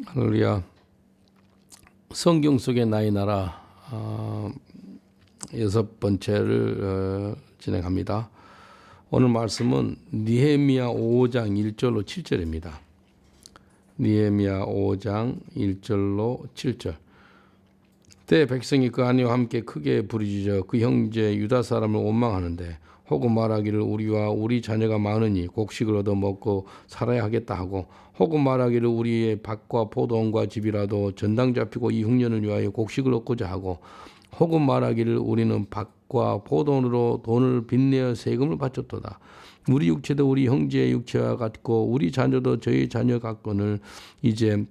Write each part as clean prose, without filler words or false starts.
할렐루야. 성경 속의 나의 나라 여섯 번째를 진행합니다. 오늘 말씀은 느헤미야 5장 1절로 7절입니다. 느헤미야 5장 1절로 7절. 때 백성이 그 아내와 함께 크게 부르짖어 그 형제 유다 사람을 원망하는데 혹은 말하기를 우리와 우리 자녀가 많으니 곡식을 얻어 먹고 살아야 하겠다 하고 혹은 말하기를 우리의 밭과 포도원과 집이라도 전당 잡히고 이 흉년을 위하여 곡식을 얻고자 하고 혹은 말하기를 우리는 밭과 포도원으로 돈을 빚내어 세금을 바쳤도다. 우리 육체도 우리 형제의 육체와 같고 우리 자녀도 저희 자녀 같거늘 이제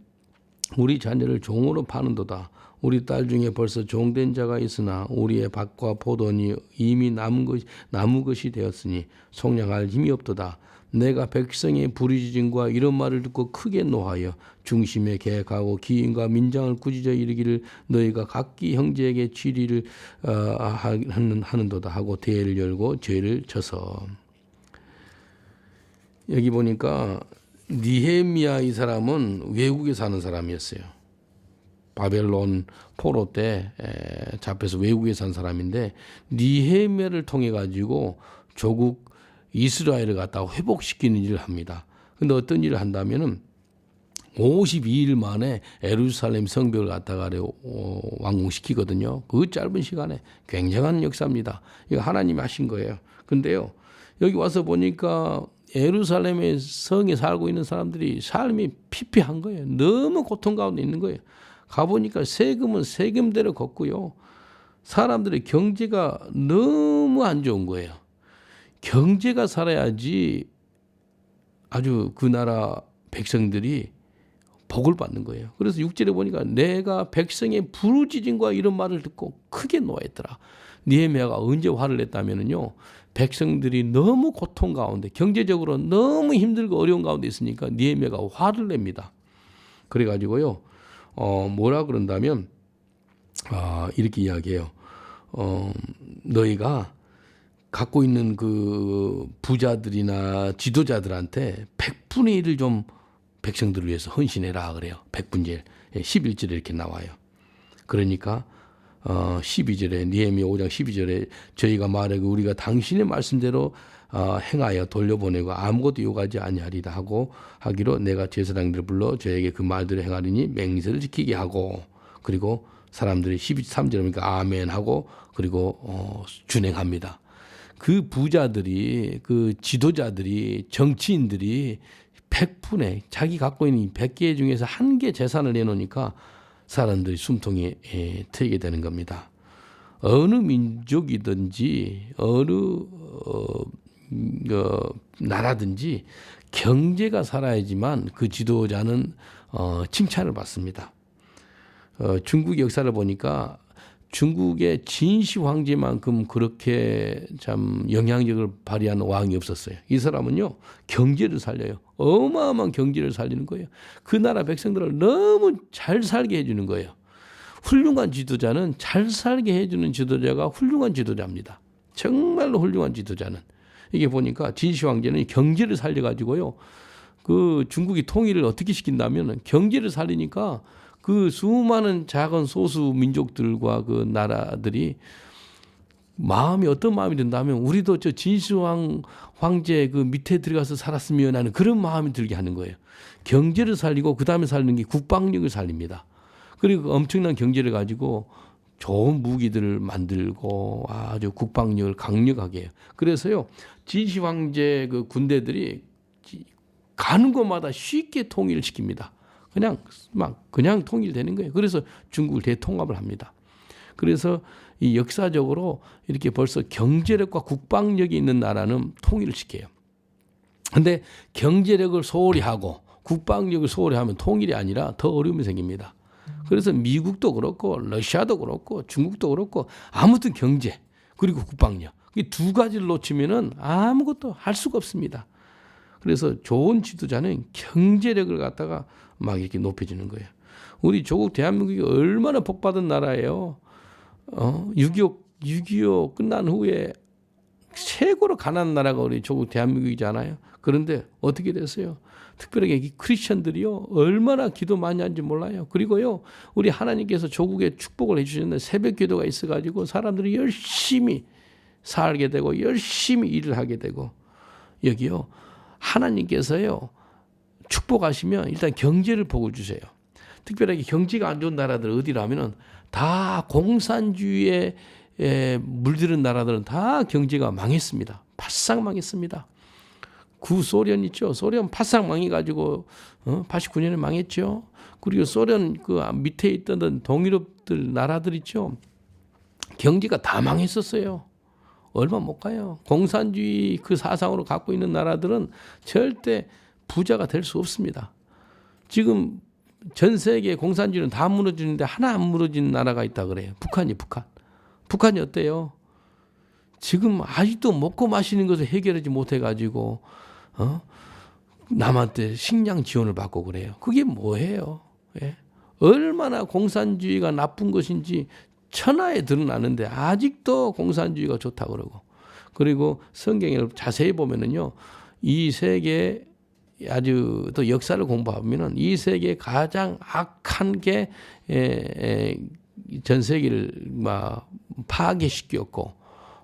우리 자녀를 종으로 파는도다. 우리 딸 중에 벌써 종된 자가 있으나 우리의 밭과 포도원이 이미 남은 것이 되었으니 속량할 힘이 없도다. 내가 백성의 부르짖음과 이런 말을 듣고 크게 노하여 중심에 계획하고 기인과 민장을 꾸짖어 이르기를 너희가 각기 형제에게 치리를 하는도다 하고 대회를 열고 죄를 져서. 여기 보니까 느헤미야 이 사람은 외국에 사는 사람이었어요. 바벨론 포로 때 잡혀서 외국에 산 사람인데 느헤미야를 통해 가지고 조국 이스라엘을 갖다가 회복시키는 일을 합니다. 근데 어떤 일을 한다면은 52일 만에 예루살렘 성벽을 갖다가 완공시키거든요. 그 짧은 시간에 굉장한 역사입니다. 이거 하나님이 하신 거예요. 근데요, 여기 와서 보니까 예루살렘의 성에 살고 있는 사람들이 삶이 피폐한 거예요. 너무 고통 가운데 있는 거예요. 가보니까 세금은 세금대로 걷고요. 사람들의 경제가 너무 안 좋은 거예요. 경제가 살아야지 아주 그 나라 백성들이 복을 받는 거예요. 그래서 6절에 보니까 내가 백성의 부르짖음과 이런 말을 듣고 크게 노했더라. 느헤미야가 언제 화를 냈다면요. 백성들이 너무 고통 가운데 경제적으로 너무 힘들고 어려운 가운데 있으니까 느헤미야가 화를 냅니다. 그래가지고요. 뭐라 그런다면 이렇게 이야기해요. 너희가 갖고 있는 그 부자들이나 지도자들한테 100분의 1을 좀 백성들을 위해서 헌신해라 그래요. 100분의 1. 11절에 이렇게 나와요. 그러니까 12절에 느헤미야 5장 12절에 저희가 말하고 우리가 당신의 말씀대로 행하여 돌려보내고 아무것도 요구하지 아니하리다 하고 하기로 내가 제사장들을 불러 저에게 그 말대로 행하리니 맹세를 지키게 하고 그리고 사람들이 13절에 보니까 아멘 하고 그리고 준행합니다. 그 부자들이 그 지도자들이 정치인들이 100분의 자기 갖고 있는 100개 중에서 한 개 재산을 내놓으니까 사람들이 숨통이 트이게 되는 겁니다. 어느 민족이든지 어느 나라든지 경제가 살아야지만 그 지도자는 칭찬을 받습니다. 중국 역사를 보니까 중국의 진시 황제만큼 그렇게 참 영향력을 발휘한 왕이 없었어요. 이 사람은요 경제를 살려요. 어마어마한 경제를 살리는 거예요. 그 나라 백성들을 너무 잘 살게 해주는 거예요. 훌륭한 지도자는 잘 살게 해주는 지도자가 훌륭한 지도자입니다. 정말로 훌륭한 지도자는. 이게 보니까 진시 황제는 경제를 살려가지고요. 그 중국이 통일을 어떻게 시킨다면 경제를 살리니까 그 수많은 작은 소수 민족들과 그 나라들이 마음이 어떤 마음이 든다면 우리도 저 진시황 황제 그 밑에 들어가서 살았으면 하는 그런 마음이 들게 하는 거예요. 경제를 살리고 그 다음에 살리는 게 국방력을 살립니다. 그리고 엄청난 경제를 가지고 좋은 무기들을 만들고 아주 국방력을 강력하게 해요. 그래서요 진시 황제 그 군대들이 가는 곳마다 쉽게 통일을 시킵니다. 그냥 통일되는 거예요. 그래서 중국을 대통합을 합니다. 그래서 이 역사적으로 이렇게 벌써 경제력과 국방력이 있는 나라는 통일을 시켜요. 그런데 경제력을 소홀히 하고 국방력을 소홀히 하면 통일이 아니라 더 어려움이 생깁니다. 그래서 미국도 그렇고 러시아도 그렇고 중국도 그렇고 아무튼 경제 그리고 국방력 이 두 가지를 놓치면은 아무것도 할 수가 없습니다. 그래서 좋은 지도자는 경제력을 갖다가 막 이렇게 높여주는 거예요. 우리 조국 대한민국이 얼마나 복받은 나라예요. 6.25 끝난 후에 최고로 가난한 나라가 우리 조국 대한민국이잖아요. 그런데 어떻게 됐어요? 특별하게 이 크리스천들이요 얼마나 기도 많이 하는지 몰라요. 그리고요 우리 하나님께서 조국에 축복을 해주셨는데 새벽 기도가 있어가지고 사람들이 열심히 살게 되고 열심히 일을 하게 되고 여기요 하나님께서요 축복하시면 일단 경제를 복을 주세요. 특별하게 경제가 안 좋은 나라들 어디라면은 다 공산주의에 물들은 나라들은 다 경제가 망했습니다. 바싹 망했습니다. 구소련 있죠. 소련 바싹 망해가지고 89년에 망했죠. 그리고 소련 그 밑에 있던 동유럽들 나라들 있죠. 경제가 다 망했었어요. 얼마 못 가요. 공산주의 그 사상으로 갖고 있는 나라들은 절대 부자가 될 수 없습니다. 지금 전 세계 공산주의는 다 무너지는데 하나 안 무너진 나라가 있다 그래요. 북한이 북한. 북한이 어때요? 지금 아직도 먹고 마시는 것을 해결하지 못해가지고 남한테 식량 지원을 받고 그래요. 그게 뭐예요? 예? 얼마나 공산주의가 나쁜 것인지 천하에 드러나는데 아직도 공산주의가 좋다 그러고 그리고 성경을 자세히 보면은요 이 세계 아주 또 역사를 공부하면은 이 세계 가장 악한 게 전 세계를 막 파괴시켰고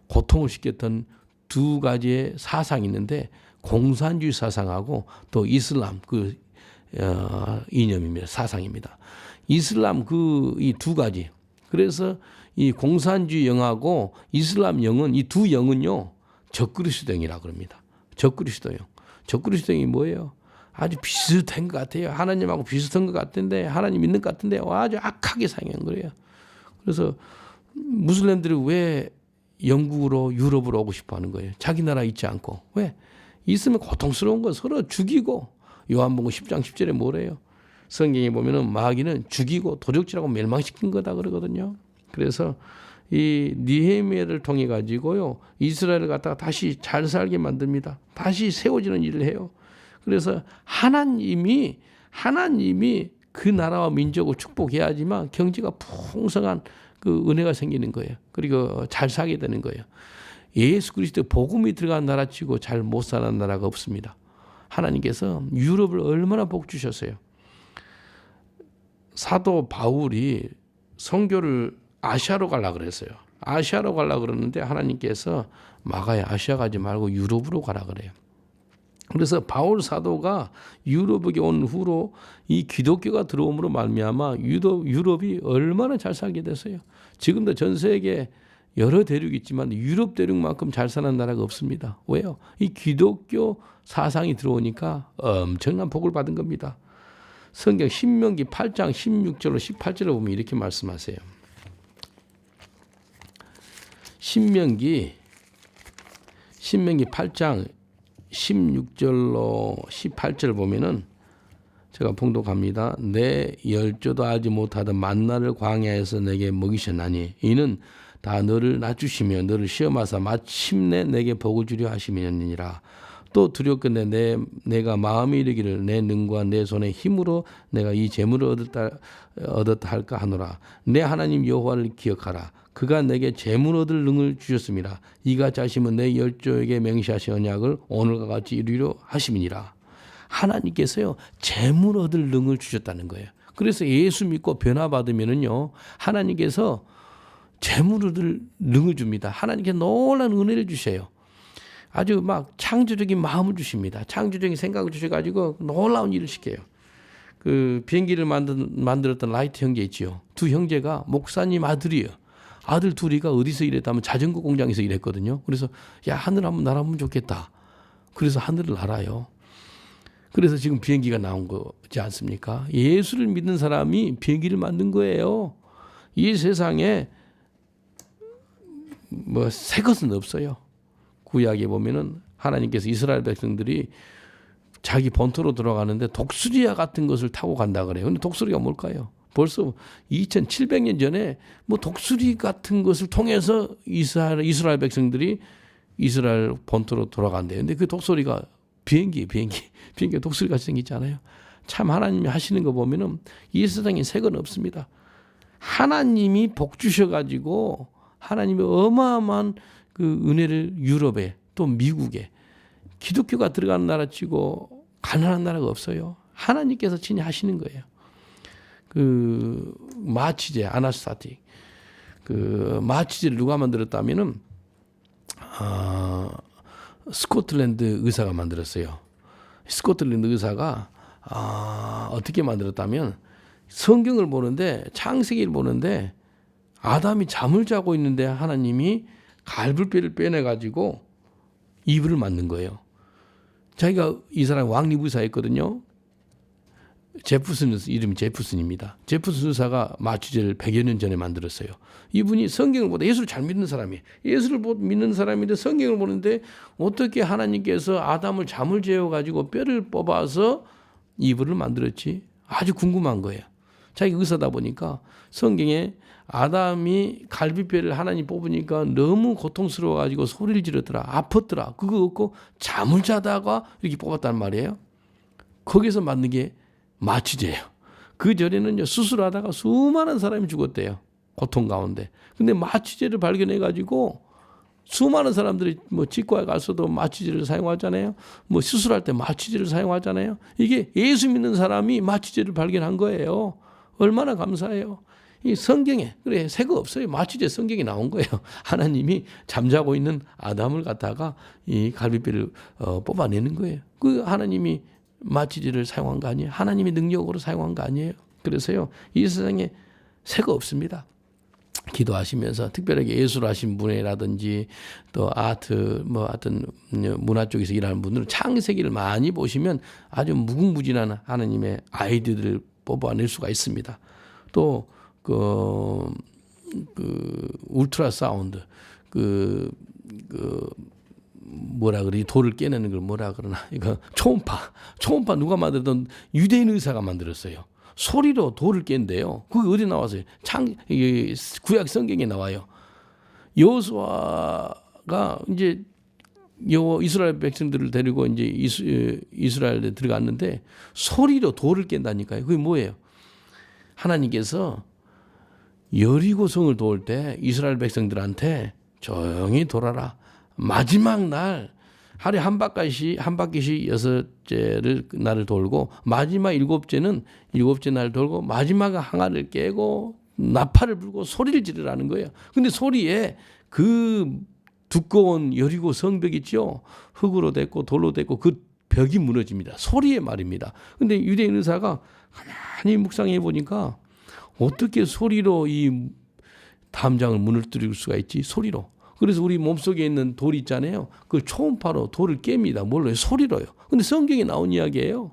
고통을 시켰던 두 가지의 사상이 있는데 공산주의 사상하고 또 이슬람 그 이념입니다. 사상입니다. 이슬람 그 이 두 가지. 그래서 이 공산주의 영하고 이슬람 영은 이 두 영은요 적그리스도영이라 그럽니다. 적그리스도영. 적그리스도영이 뭐예요? 아주 비슷한 것 같아요. 하나님하고 비슷한 것 같은데 하나님 믿는 것 같은데 아주 악하게 사용한 거예요. 그래서 무슬림들이 왜 영국으로 유럽으로 오고 싶어 하는 거예요. 자기 나라 있지 않고. 왜? 있으면 고통스러운 거 서로 죽이고 요한복음 10장 10절에 뭐래요? 성경에 보면은 마귀는 죽이고 도적질하고 멸망시킨 거다 그러거든요. 그래서 이 느헤미야를 통해 가지고요 이스라엘을 갖다가 다시 잘 살게 만듭니다. 다시 세워지는 일을 해요. 그래서 하나님이 그 나라와 민족을 축복해야지만 경제가 풍성한 그 은혜가 생기는 거예요. 그리고 잘 살게 되는 거예요. 예수 그리스도 복음이 들어간 나라치고 잘 못 사는 나라가 없습니다. 하나님께서 유럽을 얼마나 복 주셨어요. 사도 바울이 선교를 아시아로 가려고 그랬어요. 아시아로 가려고 그러는데 하나님께서 마가야 아시아 가지 말고 유럽으로 가라 그래요. 그래서 바울 사도가 유럽에 온 후로 이 기독교가 들어옴으로 말미암아 유럽이 얼마나 잘 살게 됐어요. 지금도 전 세계 여러 대륙이 있지만 유럽 대륙만큼 잘 사는 나라가 없습니다. 왜요? 이 기독교 사상이 들어오니까 엄청난 복을 받은 겁니다. 성경 신명기 8장 16절로 18절을 보면 이렇게 말씀하세요. 신명기 8장 16절로 18절 보면은 제가 봉독합니다. 내 열조도 알지 못하던 만나를 광야에서 내게 먹이셨나니 이는 다 너를 낮추시며 너를 시험하사 마침내 내게 복을 주려 하심이니라. 또 두렵건대 내가 마음이 이르기를 내 능과 내 손의 힘으로 내가 이 재물을 얻었다 할까 하노라. 내 하나님 여호와를 기억하라. 그가 내게 재물 얻을 능을 주셨습니다. 이가 자심은 내 열조에게 맹세하신 언약을 오늘과 같이 이루려 하심이니라. 하나님께서요 재물 얻을 능을 주셨다는 거예요. 그래서 예수 믿고 변화받으면은요 하나님께서 재물 얻을 능을 줍니다. 하나님께 놀라운 은혜를 주셔요. 아주 막 창조적인 마음을 주십니다. 창조적인 생각을 주셔가지고 놀라운 일을 시켜요. 그 비행기를 만들었던 라이트 형제 있지요. 두 형제가 목사님 아들이에요. 아들 둘이가 어디서 일했다면 자전거 공장에서 일했거든요. 그래서 야 하늘 한번 날아보면 좋겠다. 그래서 하늘을 날아요. 그래서 지금 비행기가 나온 거지 않습니까? 예수를 믿는 사람이 비행기를 만든 거예요. 이 세상에 뭐 새 것은 없어요. 구약에 보면은 하나님께서 이스라엘 백성들이 자기 본토로 들어가는데 독수리와 같은 것을 타고 간다 그래요. 근데 독수리가 뭘까요? 벌써 2700년 전에 뭐 독수리 같은 것을 통해서 이스라엘 백성들이 이스라엘 본토로 돌아간대요. 근데 그 독수리가 비행기가 독수리같이 생기잖아요. 참 하나님이 하시는 거 보면은 이 세상에 새 건 없습니다. 하나님이 복 주셔가지고 하나님이 어마어마한 그 은혜를 유럽에 또 미국에 기독교가 들어가는 나라 치고 가난한 나라가 없어요. 하나님께서 친히 하시는 거예요. 그 마취제 아나스타틱 그 마취제를 누가 만들었다면은 스코틀랜드 의사가 만들었어요. 스코틀랜드 의사가 어떻게 만들었다면 성경을 보는데 창세기를 보는데 아담이 잠을 자고 있는데 하나님이 갈불뼈를 빼내 가지고 이불을 만든 거예요. 자기가 이 사람 왕립 의사였거든요. 제프슨 이름이 제프슨입니다. 제프슨 의사가 마취제를 100여 년 전에 만들었어요. 이분이 성경을 보다 예수를 잘 믿는 사람이에요. 예수를 믿는 사람인데 성경을 보는데 어떻게 하나님께서 아담을 잠을 재워가지고 뼈를 뽑아서 이불을 만들었지? 아주 궁금한 거예요. 자기가 의사다 보니까 성경에 아담이 갈비뼈를 하나님 뽑으니까 너무 고통스러워가지고 소리를 지르더라. 아팠더라. 그거 없고 잠을 자다가 이렇게 뽑았단 말이에요. 거기서 만든 게 마취제예요. 그 전에는요 수술하다가 수많은 사람이 죽었대요. 고통 가운데. 근데 마취제를 발견해가지고 수많은 사람들이 뭐 치과에 가서도 마취제를 사용하잖아요. 뭐 수술할 때 마취제를 사용하잖아요. 이게 예수 믿는 사람이 마취제를 발견한 거예요. 얼마나 감사해요. 이 성경에 그래 새거 없어요. 마취제 성경에 나온 거예요. 하나님이 잠자고 있는 아담을 갖다가 이 갈비뼈를 뽑아내는 거예요. 그 하나님이 마취제를 사용한 거 아니에요. 하나님의 능력으로 사용한 거 아니에요. 그래서요 이 세상에 새거 없습니다. 기도하시면서 특별하게 예술 하신 분이라든지 또 아트 뭐 하여튼 문화 쪽에서 일하는 분들은 창세기를 많이 보시면 아주 무궁무진한 하나님의 아이디어들을 뽑아낼 수가 있습니다. 또 그 울트라 사운드 그 뭐라 그러지 돌을 깨내는 걸 뭐라 그러나 이거 초음파 누가 만들던 유대인 의사가 만들었어요. 소리로 돌을 깬대요. 그게 어디 나왔어요? 구약 성경에 나와요. 여호수아가 이제 이스라엘 백성들을 데리고 이제 이스라엘에 들어갔는데 소리로 돌을 깬다니까요. 그게 뭐예요? 하나님께서 여리고성을 도울 때 이스라엘 백성들한테 조용히 돌아라. 마지막 날 하루에 한 바퀴씩 6제를 날을 돌고 마지막 7째 날 돌고 마지막 항아리를 깨고 나팔을 불고 소리를 지르라는 거예요. 근데 소리에 그 두꺼운 여리고 성벽 있죠. 흙으로 됐고 돌로 됐고 그 벽이 무너집니다. 소리의 말입니다. 근데 유대인 의사가 가만히 묵상해 보니까 어떻게 소리로 이 담장을 무너뜨릴 수가 있지? 소리로. 그래서 우리 몸속에 있는 돌 있잖아요. 그 초음파로 돌을 깹니다. 뭘로요? 소리로요. 근데 성경에 나온 이야기예요.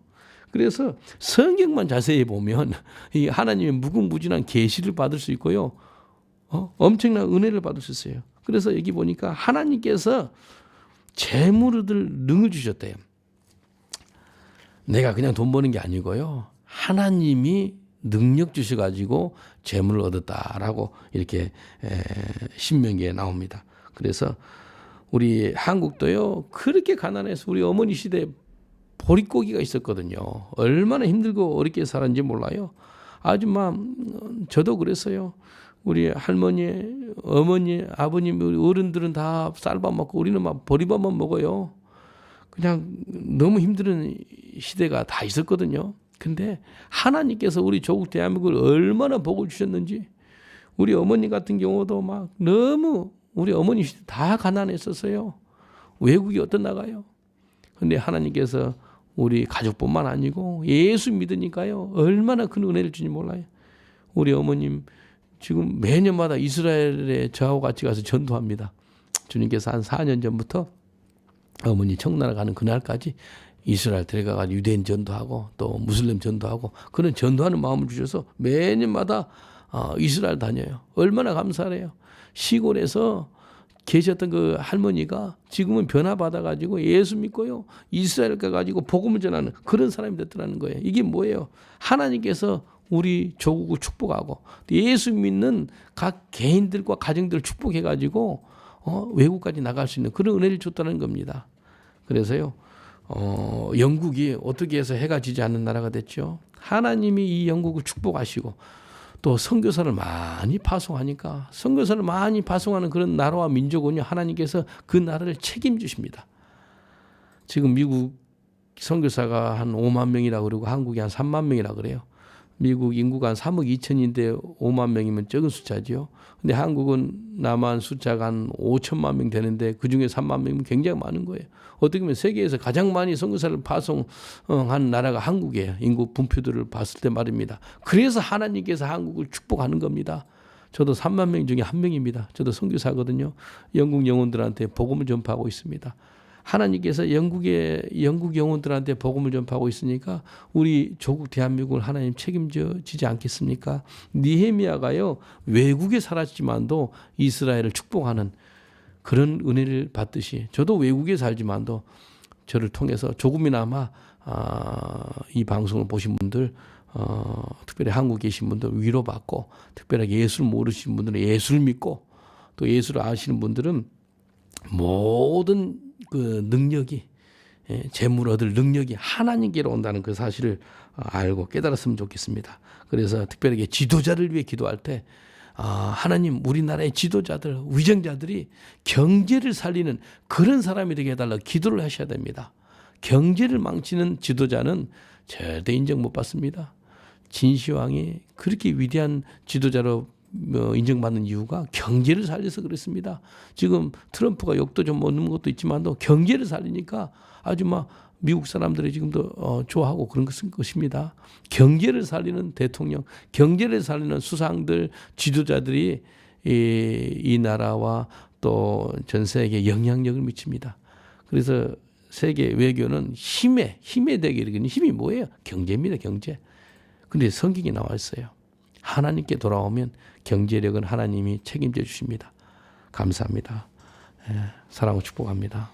그래서 성경만 자세히 보면 이 하나님의 무궁무진한 계시를 받을 수 있고요. 엄청난 은혜를 받을 수 있어요. 그래서 여기 보니까 하나님께서 재물을 능을 주셨대요. 내가 그냥 돈 버는 게 아니고요. 하나님이 능력 주셔가지고 재물을 얻었다라고 이렇게 신명기에 나옵니다. 그래서 우리 한국도요 그렇게 가난해서 우리 어머니 시대에 보릿고기가 있었거든요. 얼마나 힘들고 어렵게 살았는지 몰라요. 아줌마 저도 그랬어요. 우리 할머니, 어머니, 아버님, 우리 어른들은 다 쌀밥 먹고 우리는 막 보리밥만 먹어요. 그냥 너무 힘든 시대가 다 있었거든요. 근데 하나님께서 우리 조국 대한민국을 얼마나 복을 주셨는지 우리 어머니 같은 경우도 막 너무 우리 어머니 시대 다 가난했었어요. 외국이 어떤 나가요. 근데 하나님께서 우리 가족뿐만 아니고 예수 믿으니까요. 얼마나 큰 은혜를 주는지 몰라요. 우리 어머님 지금 매년마다 이스라엘에 저하고 같이 가서 전도합니다. 주님께서 한 4년 전부터 어머니 청나라 가는 그날까지 이스라엘 들어가서 유대인 전도하고 또 무슬림 전도하고 그런 전도하는 마음을 주셔서 매년마다 이스라엘 다녀요. 얼마나 감사해요. 시골에서 계셨던 그 할머니가 지금은 변화받아가지고 예수 믿고요. 이스라엘 가가지고 복음을 전하는 그런 사람이 됐더라는 거예요. 이게 뭐예요? 하나님께서 우리 조국을 축복하고 예수 믿는 각 개인들과 가정들을 축복해가지고 외국까지 나갈 수 있는 그런 은혜를 줬다는 겁니다. 그래서요. 영국이 어떻게 해서 해가 지지 않는 나라가 됐죠. 하나님이 이 영국을 축복하시고 또 선교사를 많이 파송하니까 선교사를 많이 파송하는 그런 나라와 민족은요 하나님께서 그 나라를 책임지십니다. 지금 미국 선교사가 한 5만 명이라 그러고 한국이 한 3만 명이라 그래요. 미국 인구가 한 3억 2천인데 5만 명이면 적은 숫자죠. 근데 한국은 남한 숫자가 한 5천만 명 되는데 그중에 3만 명이면 굉장히 많은 거예요. 어떻게 보면 세계에서 가장 많이 선교사를 파송한 나라가 한국이에요. 인구 분표들을 봤을 때 말입니다. 그래서 하나님께서 한국을 축복하는 겁니다. 저도 3만 명 중에 한 명입니다. 저도 선교사거든요. 영국 영혼들한테 복음을 전파하고 있습니다. 하나님께서 영국 영혼들한테 복음을 전파하고 있으니까 우리 조국 대한민국을 하나님 책임지지 않겠습니까? 느헤미야가요 외국에 살았지만도 이스라엘을 축복하는 그런 은혜를 받듯이 저도 외국에 살지만도 저를 통해서 조금이나마 이 방송을 보신 분들 특별히 한국에 계신 분들 위로받고 특별하게 예수를 모르시는 분들은 예수를 믿고 또 예수를 아시는 분들은 모든 그 능력이 재물 얻을 능력이 하나님께로 온다는 그 사실을 알고 깨달았으면 좋겠습니다. 그래서 특별하게 지도자를 위해 기도할 때 하나님 우리나라의 지도자들 위정자들이 경제를 살리는 그런 사람이 되게 해달라 기도를 하셔야 됩니다. 경제를 망치는 지도자는 절대 인정 못 받습니다. 진시황이 그렇게 위대한 지도자로 인정받는 이유가 경제를 살려서 그렇습니다. 지금 트럼프가 욕도 좀 먹는 것도 있지만도 경제를 살리니까 아주 막 미국 사람들이 지금도 좋아하고 그런 것입니다. 경제를 살리는 대통령, 경제를 살리는 수상들, 지도자들이 이 나라와 또 전 세계에 영향력을 미칩니다. 그래서 세계 외교는 힘의 대결이거든요. 힘이 뭐예요? 경제입니다. 경제. 근데 성경에 나와 있어요. 하나님께 돌아오면 경제력은 하나님이 책임져 주십니다. 감사합니다. 사랑하고 축복합니다.